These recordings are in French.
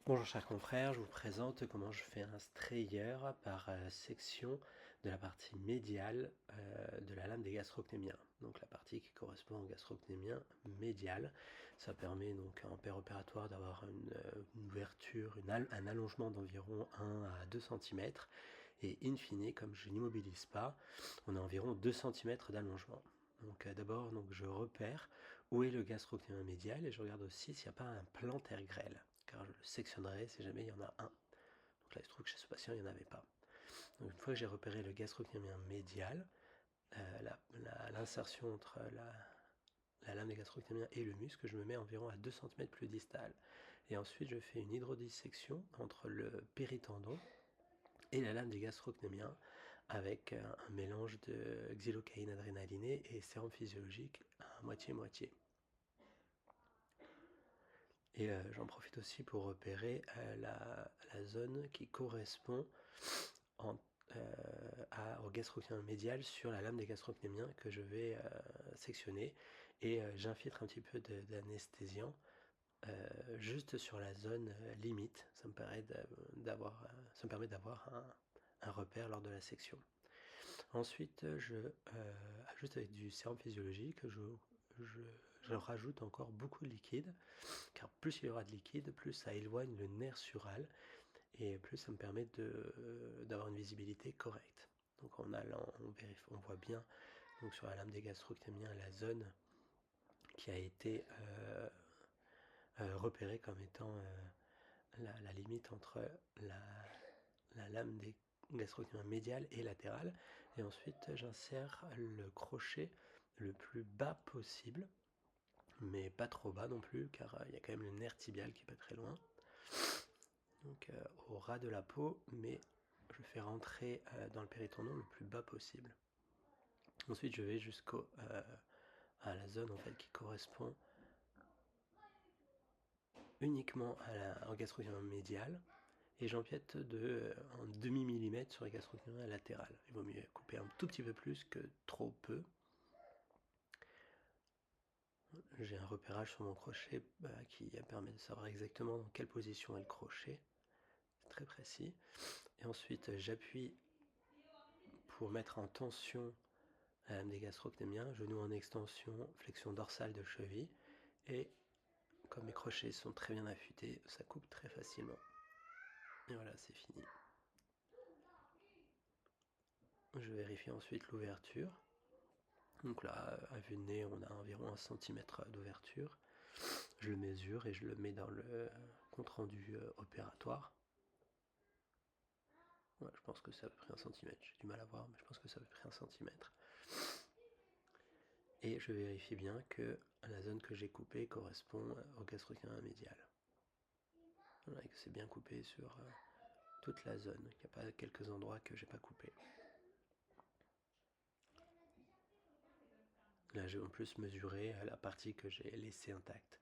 Bonjour chers confrères, je vous présente comment je fais un strayer par section de la partie médiale de la lame des gastrocnémiens. Donc la partie qui correspond au gastrocnémien médial. Ça permet donc en péropératoire d'avoir une ouverture, un allongement d'environ 1 à 2 cm. Et in fine, comme je n'immobilise pas, on a environ 2 cm d'allongement. Donc d'abord je repère où est le gastrocnémien médial et je regarde aussi s'il n'y a pas un plantaire grêle, car je le sectionnerai si jamais il y en a un. Donc là il se trouve que chez ce patient il n'y en avait pas. Donc une fois que j'ai repéré le gastrocnémien médial, l'insertion entre la lame des gastrocnémiens et le muscle, je me mets environ à 2 cm plus distal. Et ensuite je fais une hydrodissection entre le péritendon et la lame des gastrocnémiens avec un mélange de xylocaïne adrénalinée et sérum physiologique à moitié-moitié. Et j'en profite aussi pour repérer la zone qui correspond en, au gastrocnémien médial sur la lame des gastrocnémiens que je vais sectionner. Et j'infiltre un petit peu d'anesthésiant juste sur la zone limite. Ça me permet d'avoir un repère lors de la section. Ensuite, je ajuste avec du sérum physiologique, je, je rajoute encore beaucoup de liquide, car plus il y aura de liquide, plus ça éloigne le nerf sural et plus ça me permet d'avoir une visibilité correcte. Donc en allant, on voit bien donc sur la lame des gastrocnémiens la zone qui a été repérée comme étant la limite entre la lame des gastrocnémiens médial et latéral. Et ensuite, j'insère le crochet le plus bas possible, mais pas trop bas non plus, car il y a quand même le nerf tibial qui est pas très loin. Donc au ras de la peau, mais je fais rentrer dans le péritendon le plus bas possible. Ensuite, je vais jusqu'à la zone en fait qui correspond uniquement au gastrocnémien médial et j'empiète en demi-millimètre sur les gastrocnémiens latéral. Il vaut mieux couper un tout petit peu plus que trop peu. J'ai un repérage sur mon crochet qui permet de savoir exactement dans quelle position est le crochet. C'est très précis. Et ensuite, j'appuie pour mettre en tension la lame des gastrocnémiens, genou en extension, flexion dorsale de cheville. Et comme mes crochets sont très bien affûtés, ça coupe très facilement. Et voilà, c'est fini. Je vérifie ensuite l'ouverture. Donc là, à vue de nez, on a environ 1 cm d'ouverture. Je le mesure et je le mets dans le compte-rendu opératoire. Ouais, je pense que c'est à peu près 1 cm. J'ai du mal à voir, mais je pense que c'est à peu près 1 cm. Et je vérifie bien que la zone que j'ai coupée correspond au gastrocnémien médial. Voilà, et que c'est bien coupé sur toute la zone, qu'il n'y a pas quelques endroits que j'ai pas coupés. Là, j'ai en plus mesuré la partie que j'ai laissée intacte.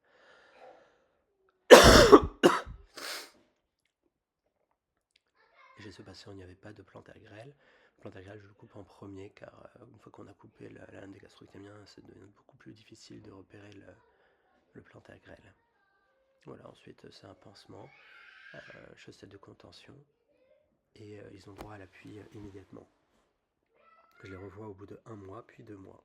Chez ce patient, il n'y avait pas de plantaire grêle. Le plantaire grêle, je le coupe en premier car une fois qu'on a coupé la lame des gastrocnémiens, ça devient beaucoup plus difficile de repérer le plantaire grêle. Voilà, ensuite c'est un pansement, chaussette de contention et ils ont droit à l'appui immédiatement. Je les revois au bout de 1 mois puis 2 mois.